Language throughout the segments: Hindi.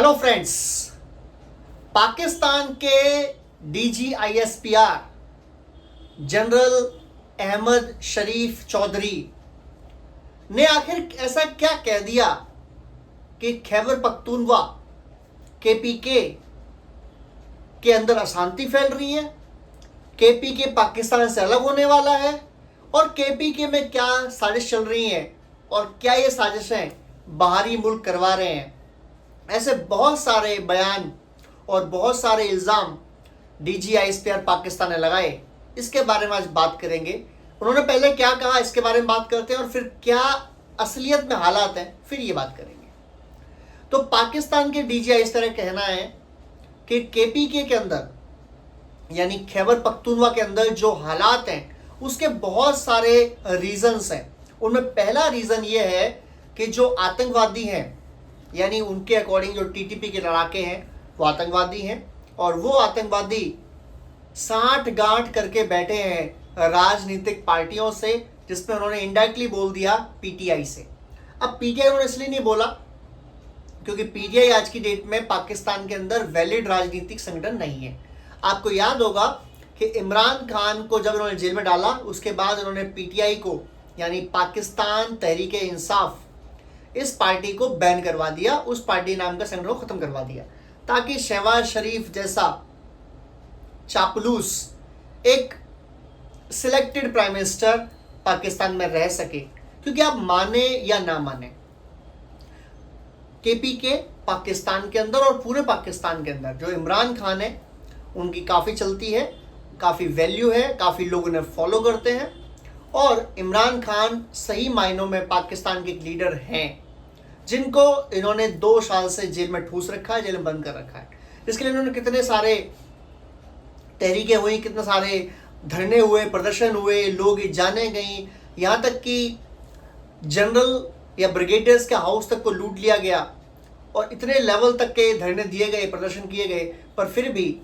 हेलो फ्रेंड्स, पाकिस्तान के DGISPR जनरल अहमद शरीफ चौधरी ने आखिर ऐसा क्या कह दिया कि खैबर पख्तूनख्वा KPK के अंदर अशांति फैल रही है, KPK पाकिस्तान से अलग होने वाला है और KPK में क्या साजिश चल रही है और क्या ये साजिशें बाहरी मुल्क करवा रहे हैं। ऐसे बहुत सारे बयान और बहुत सारे इल्ज़ाम DGISPR पाकिस्तान ने लगाए। इसके बारे में आज बात करेंगे। उन्होंने पहले क्या कहा इसके बारे में बात करते हैं और फिर क्या असलियत में हालात हैं, फिर ये बात करेंगे। तो पाकिस्तान के DGISPR का कहना है कि KPK के अंदर यानी खैबर पख्तूनख्वा के अंदर जो हालात हैं उसके बहुत सारे रीज़न्स हैं। उनमें पहला रीज़न ये है कि जो आतंकवादी हैं यानी उनके अकॉर्डिंग जो TTP के लड़ाके हैं वो आतंकवादी हैं और वो आतंकवादी साठ गांठ करके बैठे हैं राजनीतिक पार्टियों से, जिसमें उन्होंने इनडायरेक्टली बोल दिया PTI से। अब PTI उन्होंने इसलिए नहीं बोला क्योंकि PTI आज की डेट में पाकिस्तान के अंदर वैलिड राजनीतिक संगठन नहीं है। आपको याद होगा कि इमरान खान को जब उन्होंने जेल में डाला उसके बाद उन्होंने PTI को यानी पाकिस्तान तहरीक इंसाफ इस पार्टी को बैन करवा दिया, उस पार्टी नाम का संगठन को खत्म करवा दिया ताकि शहबाज शरीफ जैसा चापलूस एक सिलेक्टेड प्राइम मिनिस्टर पाकिस्तान में रह सके। क्योंकि आप माने या ना माने, KPK पाकिस्तान के अंदर और पूरे पाकिस्तान के अंदर जो इमरान खान है उनकी काफ़ी चलती है, काफ़ी वैल्यू है, काफ़ी लोग उन्हें फॉलो करते हैं और इमरान खान सही मायनों में पाकिस्तान के एक लीडर हैं जिनको इन्होंने 2 साल से जेल में ठूस रखा है, जेल में बंद कर रखा है। इसके लिए इन्होंने कितने सारे तहरीकें हुई, कितने सारे धरने हुए, प्रदर्शन हुए, लोग जाने गई, यहाँ तक कि जनरल या ब्रिगेडियर्स के हाउस तक को लूट लिया गया और इतने लेवल तक के धरने दिए गए, प्रदर्शन किए गए, पर फिर भी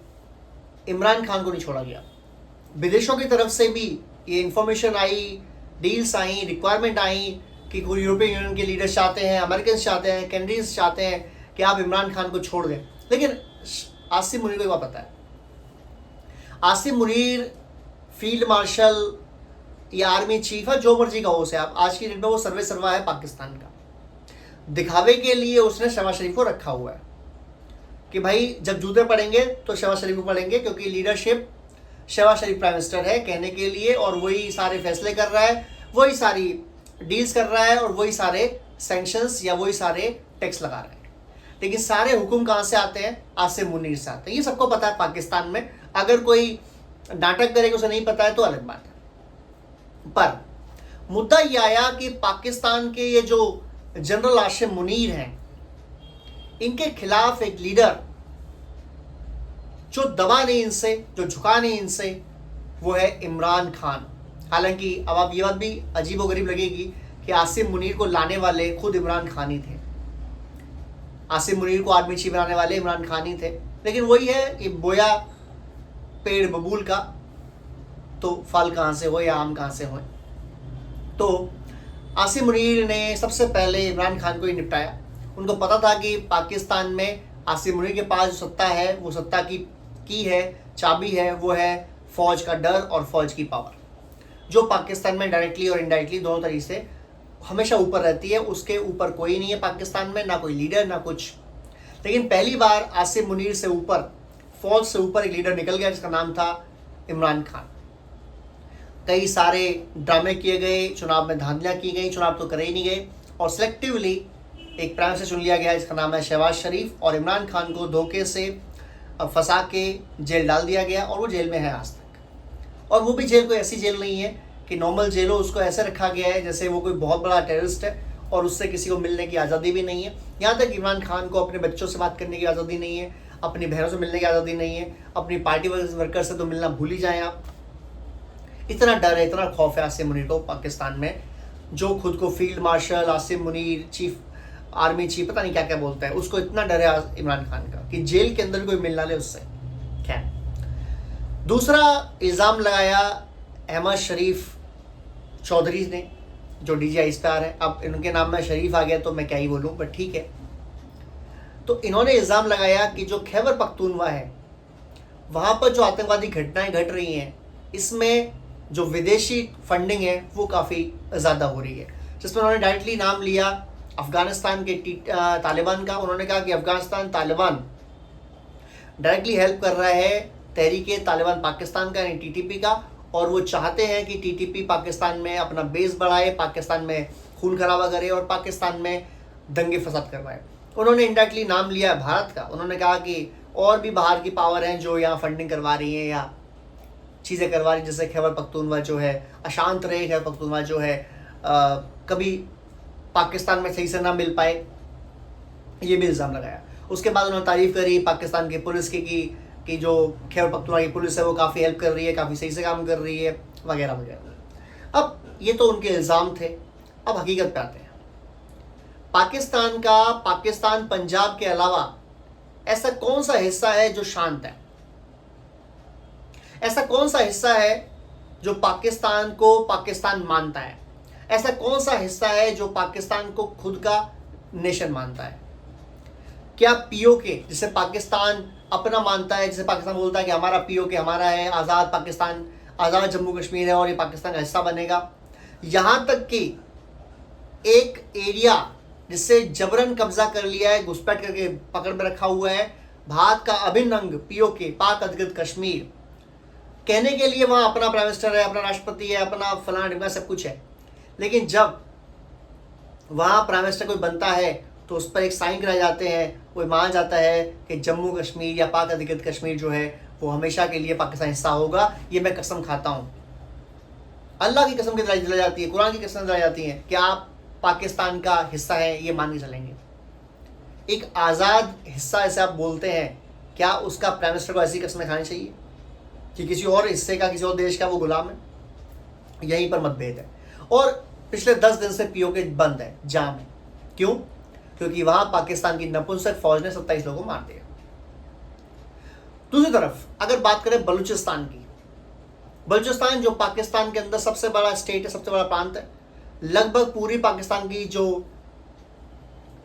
इमरान खान को नहीं छोड़ा गया। विदेशों की तरफ से भी ये इंफॉर्मेशन आई, डील्स आई, रिक्वायरमेंट आई कि कोई यूरोपियन यूनियन के लीडर्स चाहते हैं, अमेरिकन चाहते हैं, कैनेडियंस चाहते हैं कि आप इमरान खान को छोड़ दें। लेकिन आसिम मुनीर को एक बात पता है, आसिम मुनीर फील्ड मार्शल या आर्मी चीफ है, जो मर्जी का हो उसे आप, आज की डेट में वो सर्वे सर्वा है पाकिस्तान का। दिखावे के लिए उसने शहबाज शरीफ को रखा हुआ है कि भाई जब जूते पड़ेंगे तो शहबाज शरीफ को पड़ेंगे, क्योंकि लीडरशिप शहबाज शरीफ प्राइम मिनिस्टर है कहने के लिए और वही सारे फैसले कर रहा है, वही सारी डील्स कर रहा है और वही सारे सैंक्शंस या वही सारे टैक्स लगा रहा है। लेकिन सारे हुक्म कहाँ से आते हैं? आसिम मुनीर से आते हैं। ये सबको पता है पाकिस्तान में। अगर कोई नाटक करेगा उसे नहीं पता है तो अलग बात है। पर मुद्दा ये आया कि पाकिस्तान के ये जो जनरल आसिम मुनीर हैं, इनके खिलाफ एक लीडर जो दबा नहीं इनसे, जो झुका नहीं इनसे, वो है इमरान खान। हालांकि अब आप ये बात भी अजीबोगरीब लगेगी कि आसिम मुनीर को लाने वाले खुद इमरान खान ही थे। आसिम मुनीर को आर्मी चीफ बनाने वाले इमरान खान ही थे। लेकिन वही है कि बोया पेड़ बबूल का तो फल कहाँ से हो या आम कहाँ से हो। तो आसिम मुनीर ने सबसे पहले इमरान खान को ही निपटाया। उनको पता था कि पाकिस्तान में आसिम मुनीर के पास जो सत्ता है वो सत्ता की है, चाबी है, वो है फौज का डर और फौज की पावर, जो पाकिस्तान में डायरेक्टली और इनडायरेक्टली दोनों तरीके से हमेशा ऊपर रहती है। उसके ऊपर कोई नहीं है पाकिस्तान में, ना कोई लीडर ना कुछ। लेकिन पहली बार आसिम मुनीर से ऊपर, फौज से ऊपर एक लीडर निकल गया जिसका नाम था इमरान खान। कई सारे ड्रामे किए गए, चुनाव में धांधलियाँ की गई, चुनाव तो करे ही नहीं गए और सिलेक्टिवली एक प्राइम मिनिस्टर चुन लिया गया जिसका नाम है शहबाज शरीफ, और इमरान खान को धोखे से फंसा के जेल डाल दिया गया और वो जेल में है आज तक। और वो भी जेल कोई ऐसी जेल नहीं है कि नॉर्मल जेल हो, उसको ऐसे रखा गया है जैसे वो कोई बहुत बड़ा टेररिस्ट है और उससे किसी को मिलने की आज़ादी भी नहीं है। यहाँ तक इमरान खान को अपने बच्चों से बात करने की आज़ादी नहीं है, अपनी बहनों से मिलने की आज़ादी नहीं है, अपनी पार्टी वर्कर से तो मिलना भूल ही जाएँ आप। इतना डर है, इतना खौफ है आसिम मुनीर को पाकिस्तान में, जो खुद को field marshal, Asim Munir, chief army chief, पता नहीं क्या क्या बोलता है, उसको इतना डर है इमरान खान का कि जेल के अंदर कोई मिलना ले उससे। क्या दूसरा इल्ज़ाम लगाया अहमद शरीफ चौधरी ने, जो DGISPR है। अब इनके नाम में शरीफ आ गया तो मैं क्या ही बोलूँ, बट ठीक है। तो इन्होंने इल्ज़ाम लगाया कि जो खैबर पख्तूनवा है वहाँ पर जो आतंकवादी घटनाएं घट रही हैं, इसमें जो विदेशी फंडिंग है वो काफ़ी ज़्यादा हो रही है, जिसमें उन्होंने डायरेक्टली नाम लिया अफ़गानिस्तान के तालिबान का। उन्होंने कहा कि अफ़गानिस्तान तालिबान डायरेक्टली हेल्प कर रहा है तहरीक तालिबान पाकिस्तान का, यानी टीटीपी का, और वो चाहते हैं कि टीटीपी पाकिस्तान में अपना बेस बढ़ाए, पाकिस्तान में खून खराबा करे और पाकिस्तान में दंगे फसाद करवाए। उन्होंने इंडायरेक्टली नाम लिया भारत का। उन्होंने कहा कि और भी बाहर की पावर हैं जो यहाँ फंडिंग करवा रही हैं या चीज़ें करवा रही, जैसे खैबर पख्तूनवा जो है अशांत रहे, खैबर पख्तूनवा जो है कभी पाकिस्तान में सही से ना मिल पाए, ये भी इल्ज़ाम लगाया। उसके बाद उन्होंने तारीफ़ करी पाकिस्तान की पुलिस की कि जो खैबर पख्तूनवा की पुलिस है वो काफ़ी हेल्प कर रही है, काफ़ी सही से काम कर रही है, वगैरह वगैरह। अब ये तो उनके इल्ज़ाम थे। अब हकीकत पे आते हैं। पाकिस्तान पंजाब के अलावा ऐसा कौन सा हिस्सा है जो शांत है? ऐसा कौन सा हिस्सा है जो पाकिस्तान को पाकिस्तान मानता है? ऐसा कौन सा हिस्सा है जो पाकिस्तान को खुद का नेशन मानता है? क्या पीओके, जिसे पाकिस्तान अपना मानता है, जिसे पाकिस्तान बोलता है कि हमारा पीओके हमारा है, आज़ाद पाकिस्तान, आज़ाद जम्मू कश्मीर है और ये पाकिस्तान का हिस्सा बनेगा, यहाँ तक कि एक एरिया जिससे जबरन कब्जा कर लिया है, घुसपैठ करके पकड़ में रखा हुआ है, भारत का अभिन्न अंग पीओके, पाक अधिकृत कश्मीर, कहने के लिए वहाँ अपना प्राइम मिनिस्टर है, अपना राष्ट्रपति है, अपना फलाना ढिमका सब कुछ है, लेकिन जब वहाँ प्राइम मिनिस्टर कोई बनता है तो उस पर एक साइन कराए जाते हैं, कोई मान जाता है कि जम्मू कश्मीर या पाक अधिकृत कश्मीर जो है वो हमेशा के लिए पाकिस्तान हिस्सा होगा। ये मैं कसम खाता हूँ, अल्लाह की कसम की दिलाई जाती है, कुरान की कसम दिलाई जाती है कि आप पाकिस्तान का हिस्सा है, ये मान के चलेंगे। एक आज़ाद हिस्सा ऐसे आप बोलते हैं, क्या उसका प्राइम मिनिस्टर को ऐसी कस्में खानी चाहिए कि किसी और हिस्से का, किसी और देश का वो गुलाम है? यहीं पर मतभेद है। और पिछले 10 दिन से पीओके बंद है, जाम है। क्यों? क्योंकि वहां पाकिस्तान की नपुंसक फौज ने 27 लोगों को मार दिया। दूसरी तरफ अगर बात करें बलूचिस्तान की, बलूचिस्तान जो पाकिस्तान के अंदर सबसे बड़ा स्टेट है, सबसे बड़ा प्रांत है, लगभग पूरी पाकिस्तान की जो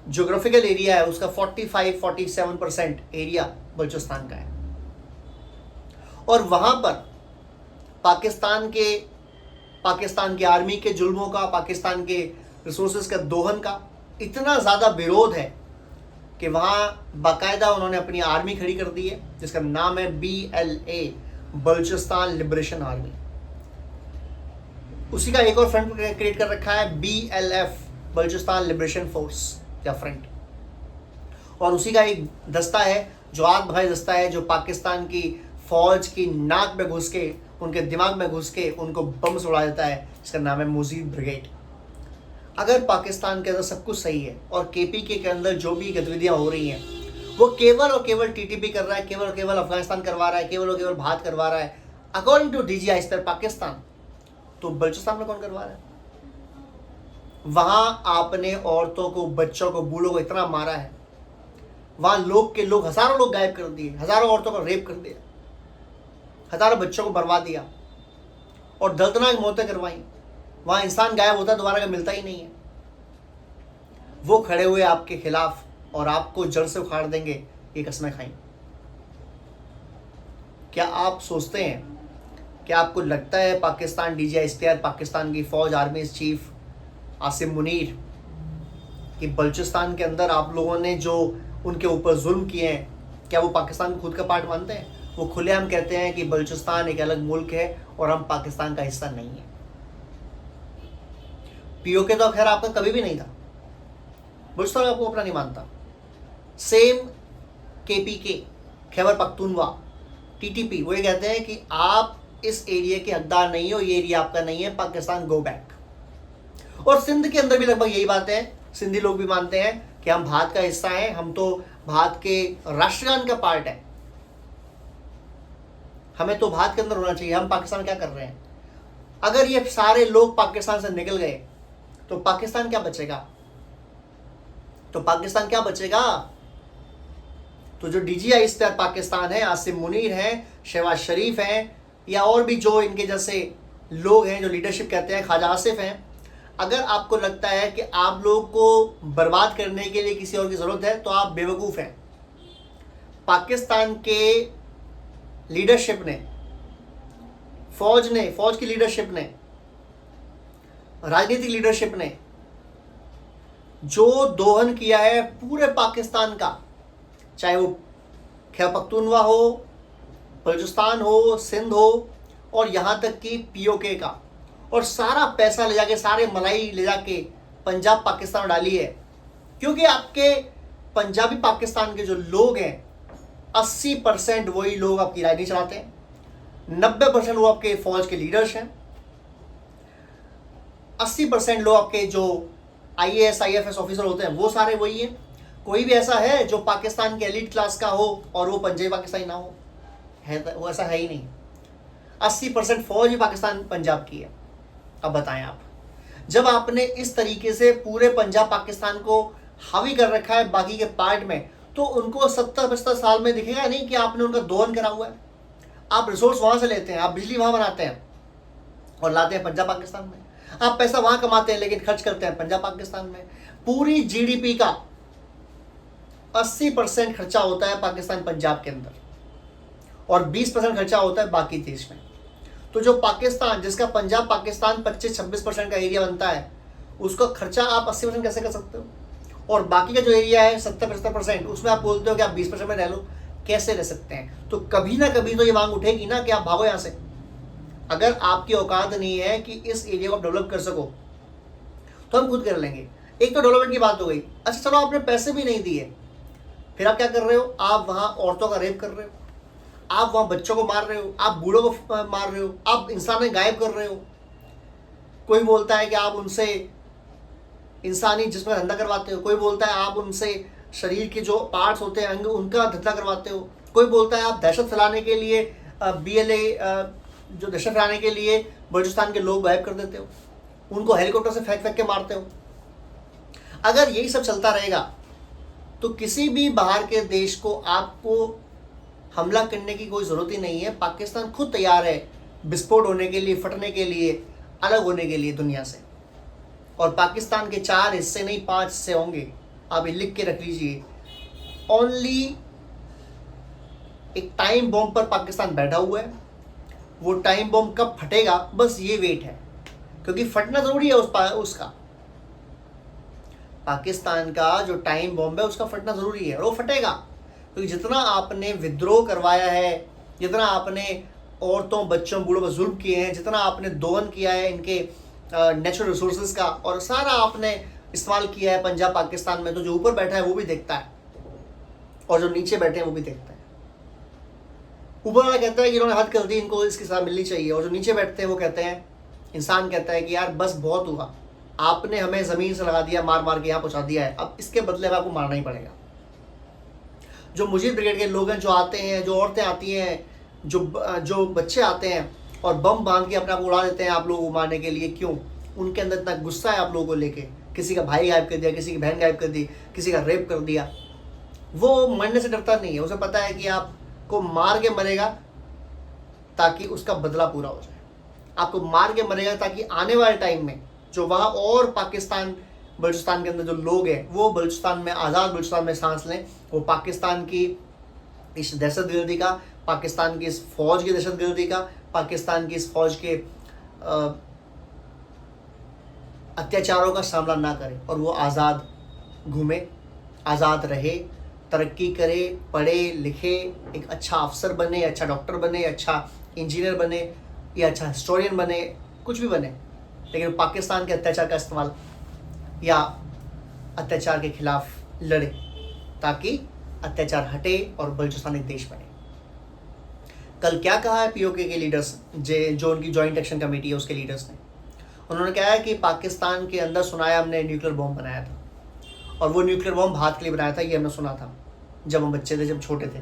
ज्योग्राफिकल एरिया है उसका 45-47% एरिया बलूचिस्तान का है। और वहां पर पाकिस्तान की आर्मी के जुल्मों का, पाकिस्तान के रिसोर्सेज का दोहन का इतना ज़्यादा विरोध है कि वहाँ बाकायदा उन्होंने अपनी आर्मी खड़ी कर दी है, जिसका नाम है BLA, बलूचिस्तान लिबरेशन आर्मी। उसी का एक और फ्रंट क्रिएट कर रखा है BLF, बलूचिस्तान लिबरेशन फोर्स या फ्रंट। और उसी का एक दस्ता है जो आग भगाई दस्ता है, जो पाकिस्तान की फौज की नाक में घुस के, उनके दिमाग में घुस के उनको बम से उड़ा देता है, जिसका नाम है मुजीब ब्रिगेड। अगर पाकिस्तान के अंदर सब कुछ सही है और KPK के अंदर जो भी गतिविधियां हो रही हैं वो केवल और केवल TTP कर रहा है, केवल और केवल अफगानिस्तान करवा रहा है, केवल और केवल भारत करवा रहा है, अकॉर्डिंग टू DGI स्तर पाकिस्तान, तो बलूचिस्तान में कौन करवा रहा है? वहां आपने औरतों को, बच्चों को, बूढ़ों को इतना मारा है, वहां लोग हजारों लोग गायब कर दिए, हजारों औरतों को रेप कर दिया, हजारों बच्चों को बर्बाद दिया और दर्दनाक मौतें करवाई। वहां इंसान गायब होता दोबारा का मिलता ही नहीं है। वो खड़े हुए आपके खिलाफ और आपको जड़ से उखाड़ देंगे, ये कसमें खाई। क्या आप सोचते हैं, क्या आपको लगता है पाकिस्तान DGI स्टेयर, पाकिस्तान की फौज आर्मी चीफ आसिम मुनीर कि बलूचिस्तान के अंदर आप लोगों ने जो उनके ऊपर जुल्म किए हैं, क्या वो पाकिस्तान को खुद का पार्ट मानते हैं? वो खुलेआम कहते हैं कि बलूचिस्तान एक अलग मुल्क है और हम पाकिस्तान का हिस्सा नहीं है। पीओके तो खैर आपका कभी भी नहीं था, बलूचिस्तान आपको अपना नहीं मानता। Same KPK, Khyber Pakhtunkhwa, TTP, वो ये कहते हैं कि आप इस एरिया के हकदार नहीं हो, ये एरिया आपका नहीं है, पाकिस्तान गो बैक। और सिंध के अंदर भी लगभग यही बात है, सिंधी लोग भी मानते हैं कि हम भारत का हिस्सा हैं, हम तो भारत के राष्ट्रगान का पार्ट है, हमें तो भारत के अंदर होना चाहिए, हम पाकिस्तान क्या कर रहे हैं? अगर ये सारे लोग पाकिस्तान से निकल गए तो पाकिस्तान क्या बचेगा? तो जो DGI स्तर पाकिस्तान है, आसिम मुनीर है, शहबाज शरीफ हैं, या और भी जो इनके जैसे लोग हैं जो लीडरशिप कहते हैं, ख्वाजा आसिफ हैं, अगर आपको लगता है कि आप लोग को बर्बाद करने के लिए किसी और की ज़रूरत है तो आप बेवकूफ़ हैं। पाकिस्तान के लीडरशिप ने, फौज की लीडरशिप ने, राजनीतिक लीडरशिप ने जो दोहन किया है पूरे पाकिस्तान का, चाहे वो खैबर पख्तूनवा हो, बलूचिस्तान हो, सिंध हो, और यहाँ तक कि पीओके का, और सारा पैसा ले जाके, सारे मलाई ले जाके पंजाब पाकिस्तान में डाली है। क्योंकि आपके पंजाबी पाकिस्तान के जो लोग हैं 80% वही लोग आपकी राजनीति चलाते हैं, 90% वो आपके फौज के लीडर्स हैं, 80% लोग आपके जो IAS IFS ऑफिसर होते हैं वो सारे वही हैं। कोई भी ऐसा है जो पाकिस्तान के एलिट क्लास का हो और वो पंजाबी पाकिस्तानी ना हो? है वो ऐसा है ही नहीं। 80% फौज ही पाकिस्तान पंजाब की है। अब बताएं आप, जब आपने इस तरीके से पूरे पंजाब पाकिस्तान को हावी कर रखा है बाकी के पार्ट में, तो उनको 70-75 साल में दिखेगा नहीं कि आपने उनका दोहन करा हुआ है। आप रिसोर्स वहां से लेते हैं, आप बिजली वहां बनाते हैं और लाते हैं पंजाब पाकिस्तान में। आप पैसा वहां कमाते हैं लेकिन खर्च करते हैं पंजाब पाकिस्तान में। पूरी GDP का 80% खर्चा होता है पाकिस्तान पंजाब के अंदर और 20% खर्चा होता है बाकी देश में। तो जो पाकिस्तान, जिसका पंजाब पाकिस्तान 25-26% का एरिया बनता है, उसका खर्चा आप 80% कैसे कर सकते हो? और बाकी का जो एरिया है 70-75%, उसमें आप बोलते हो कि आप 20% में रह लो। कैसे रह सकते हैं? तो कभी ना कभी तो ये मांग उठेगी ना कि आप भागो यहाँ से। अगर आपकी औकात नहीं है कि इस एरिया को डेवलप कर सको तो हम खुद कर लेंगे। एक तो डेवलपमेंट की बात हो गई। अच्छा चलो, आपने पैसे भी नहीं दिए, फिर आप क्या कर रहे हो? आप वहाँ औरतों का रेप कर रहे हो, आप वहाँ बच्चों को मार रहे हो, आप बूढ़ों को मार रहे हो, आप इंसानें गायब कर रहे हो। कोई बोलता है कि आप उनसे इंसानी जिस्म धंधा करवाते हो, कोई बोलता है आप उनसे शरीर के जो पार्ट्स होते हैं अंग उनका धंधा करवाते हो, कोई बोलता है आप दहशत फैलाने के लिए BLA जो दहशत फैलाने के लिए बलूचिस्तान के लोग गायब कर देते हो, उनको हेलीकॉप्टर से फेंक फेंक के मारते हो। अगर यही सब चलता रहेगा तो किसी भी बाहर के देश को आपको हमला करने की कोई ज़रूरत ही नहीं है। पाकिस्तान खुद तैयार है विस्फोट होने के लिए, फटने के लिए, अलग होने के लिए दुनिया से। और पाकिस्तान के 4 हिस्से नहीं 5 हिस्से होंगे, आप ये लिख के रख लीजिए। ओनली एक टाइम बॉम्ब पर पाकिस्तान बैठा हुआ है, वो टाइम बॉम्ब कब फटेगा बस ये वेट है, क्योंकि फटना ज़रूरी है उसका। पाकिस्तान का जो टाइम बॉम्ब है उसका फटना ज़रूरी है और वो फटेगा, क्योंकि जितना आपने विद्रोह करवाया है, जितना आपने औरतों, बच्चों, बूढ़ों पर जुल्म किए हैं, जितना आपने दोहन किया है इनके नेचुरल रिसोर्सेज का, और सारा आपने इस्तेमाल किया है पंजाब पाकिस्तान में, तो जो ऊपर बैठा है वो भी देखता है और जो नीचे बैठे हैं वो भी देखता है। ऊपर वाला कहता है कि इन्होंने हद कर दी, इनको इसकी सजा मिलनी चाहिए, और जो नीचे बैठते हैं वो कहते हैं, इंसान कहता है कि यार बस बहुत हुआ, आपने हमें ज़मीन से लगा दिया, मार मार के यहाँ पहुँचा दिया है, अब इसके बदले में आपको मारना ही पड़ेगा। जो मुजीब ब्रिगेड के लोग हैं, जो आते हैं, जो औरतें आती हैं, जो बच्चे आते हैं और बम बांध के अपने आप उड़ा देते हैं आप लोगों को मारने के लिए, क्यों? उनके अंदर इतना गुस्सा है आप लोगों को लेके। किसी का भाई गायब कर दिया, किसी की बहन गायब कर दी, किसी का रेप कर दिया। वो मरने से डरता नहीं है, उसे पता है कि आपको मार के मरेगा ताकि उसका बदला पूरा हो जाए। आपको मार के मरेगा ताकि आने वाले टाइम में जो वहाँ और पाकिस्तान, बलूचिस्तान के अंदर जो लोग हैं वो बलूचिस्तान में, आज़ाद बलूचिस्तान में सांस लें। वो पाकिस्तान की इस दहशतगर्दी का, पाकिस्तान की इस फौज की दहशतगर्दी का, पाकिस्तान की इस फौज के अत्याचारों का सामना ना करे और वो आज़ाद घूमे, आज़ाद रहे, तरक्की करे, पढ़े लिखे, एक अच्छा अफसर बने, अच्छा डॉक्टर बने, अच्छा इंजीनियर बने या अच्छा हिस्टोरियन बने, कुछ भी बने, लेकिन पाकिस्तान के अत्याचार का इस्तेमाल या अत्याचार के खिलाफ लड़े ताकि अत्याचार हटे और बलूचिस्तान एक देश बने। कल क्या कहा है POK के लीडर्स, जो उनकी जॉइंट एक्शन कमेटी है उसके लीडर्स ने? उन्होंने कहा है कि पाकिस्तान के अंदर सुनाया हमने न्यूक्लियर बॉम्ब बनाया था, और वो न्यूक्लियर बॉम्ब भारत के लिए बनाया था, ये हमने सुना था जब हम बच्चे थे, जब छोटे थे।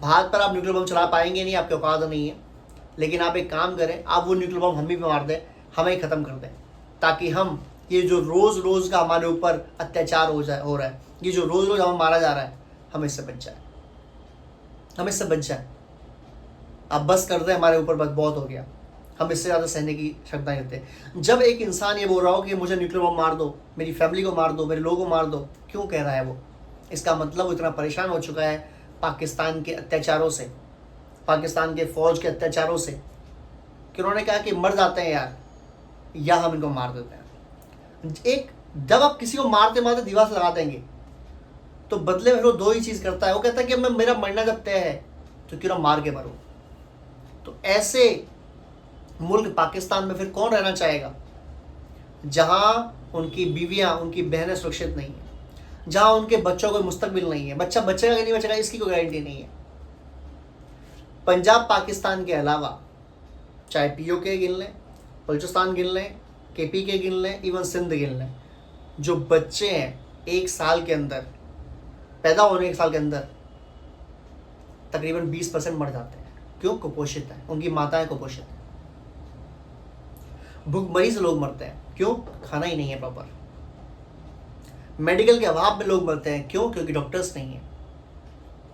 भारत पर आप न्यूक्लियर बॉम्ब चला पाएंगे नहीं, आपके औकात नहीं है, लेकिन आप एक काम करें, आप वो न्यूक्लियर बॉम्ब हम ही पे मार दें, हमें ही ख़त्म कर दें, ताकि हम ये जो रोज़ रोज़ का हमारे ऊपर अत्याचार हो रहा है, ये जो रोज़ रोज़ हमें मारा जा रहा है, हम इससे बच जाए, हम इससे बच जाए। अब बस कर दें, हमारे ऊपर बस बहुत हो गया। हम इससे ज़्यादा सहने की क्षमता नहीं रखते। जब एक इंसान ये बोल रहा हो कि मुझे न्यूक्लियर बम मार दो, मेरी फैमिली को मार दो, मेरे लोगों को मार दो, क्यों कह रहा है वो? इसका मतलब वो इतना परेशान हो चुका है पाकिस्तान के अत्याचारों से, पाकिस्तान के फ़ौज के अत्याचारों से, कि उन्होंने कहा कि मर जाते हैं यार, या हम इनको मार देते हैं। एक जब आप किसी को मारते मारते दीवार से लगा देंगे तो बदले में फिर वो दो ही चीज़ करता है। वो कहता है कि मैं मेरा मरना जब तय है तो क्यों ना मार के मरो। तो ऐसे मुल्क पाकिस्तान में फिर कौन रहना चाहेगा जहां उनकी बीवियां, उनकी बहनें सुरक्षित नहीं है, जहां उनके बच्चों को मुस्तकबिल नहीं है, बच्चा बचेगा कि नहीं बचेगा इसकी कोई गारंटी नहीं है। पंजाब पाकिस्तान के अलावा चाहे POK गिन लें, बलूचिस्तान गिन लें, KPK गिन लें, इवन सिंध गिन लें, जो बच्चे हैं एक साल के अंदर, पैदा होने के साल के अंदर तकरीबन 20% मर जाते हैं। क्यों? कुपोषित है, उनकी माताएं कुपोषित हैं। भूखमरी से लोग मरते हैं। क्यों? खाना ही नहीं है प्रॉपर। मेडिकल के अभाव में लोग मरते हैं। क्यों? क्योंकि डॉक्टर्स नहीं है।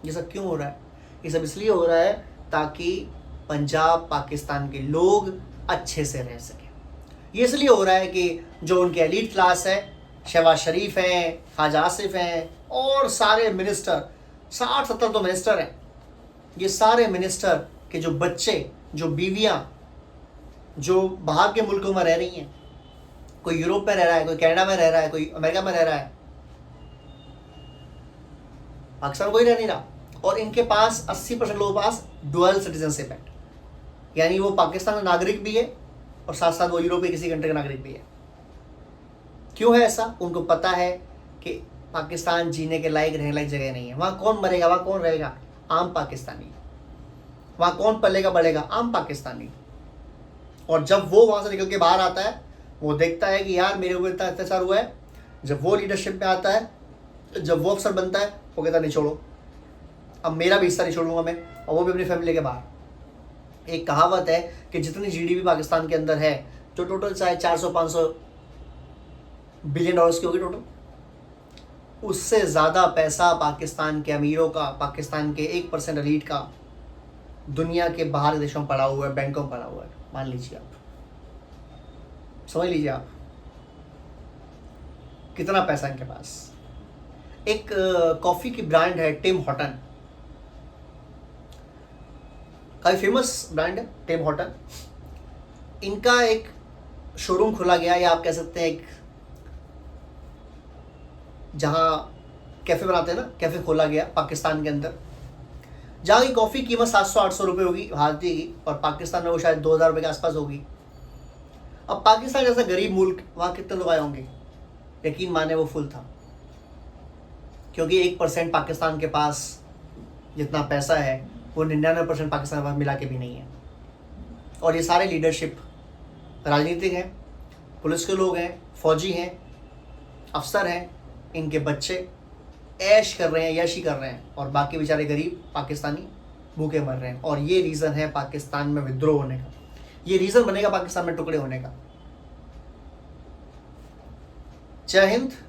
ये सब क्यों हो रहा है? ये सब इसलिए हो रहा है ताकि पंजाब पाकिस्तान के लोग अच्छे से रह सकें। ये इसलिए हो रहा है कि जो उनके एलीट क्लास है, शहबाज शरीफ हैं, ख्वाजा आसिफ हैं और सारे मिनिस्टर, 60-70 तो मिनिस्टर हैं, ये सारे मिनिस्टर के जो बच्चे, जो बीवियां, जो बाहर के मुल्कों में रह रही हैं, कोई यूरोप में रह रहा है, कोई कनाडा में रह रहा है, कोई अमेरिका में रह रहा है, पाकिस्तान में कोई रह नहीं रहा। और इनके पास 80% लोगों के पास डुअल सिटीजनशिप है, यानी वो पाकिस्तान का नागरिक भी है और साथ साथ वो यूरोप के किसी कंट्री का नागरिक भी है। क्यों है ऐसा? उनको पता है कि पाकिस्तान जीने के लायक, रहने लायक जगह नहीं है। वहाँ कौन मरेगा, वहाँ कौन रहेगा? आम पाकिस्तानी। वहाँ कौन पलेगा बढ़ेगा? आम पाकिस्तानी। और जब वो वहाँ से निकल के बाहर आता है, वो देखता है कि यार मेरे ऊपर इतना अत्याचार हुआ है। जब वो लीडरशिप में आता है, जब वो अफसर बनता है, वो कहता नहीं छोड़ो, अब मेरा भी हिस्सा नहीं छोड़ूंगा मैं, और वो भी अपनी फैमिली के बाहर। एक कहावत है कि जितनी GDP पाकिस्तान के अंदर है, जो टोटल चाहे 400-500 बिलियन डॉलर्स की होगी टोटल, उससे ज़्यादा पैसा पाकिस्तान के अमीरों का, पाकिस्तान के 1% एलीट का दुनिया के बाहर देशों में पड़ा हुआ है, बैंकों में पड़ा हुआ है। मान लीजिए आप, समझ लीजिए आप कितना पैसा इनके पास। एक कॉफ़ी की ब्रांड है टिम हॉटन, काफ़ी फेमस ब्रांड है टिम हॉटन। इनका एक शोरूम खोला गया, या आप कह सकते हैं एक जहाँ कैफ़े बनाते हैं ना, कैफ़े खोला गया पाकिस्तान के अंदर, जहाँ की कॉफ़ी कीमत 700-800 रुपये होगी भारतीय की, और पाकिस्तान में वो शायद 2000 रुपये के आसपास होगी। अब पाकिस्तान जैसा गरीब मुल्क, वहाँ कितने लोग आए होंगे? यकीन माने वो फुल था, क्योंकि 1% पाकिस्तान के पास जितना पैसा है वो 99% पाकिस्तान के पास मिला के भी नहीं है। और ये सारे लीडरशिप राजनीतिक हैं, पुलिस के लोग हैं, फौजी हैं, अफसर हैं, इनके बच्चे ऐश कर रहे हैं, यशी कर रहे हैं, और बाकी बेचारे गरीब पाकिस्तानी भूखे मर रहे हैं। और ये रीज़न है पाकिस्तान में विद्रोह होने का, ये रीज़न बनेगा पाकिस्तान में टुकड़े होने का। जय हिंद,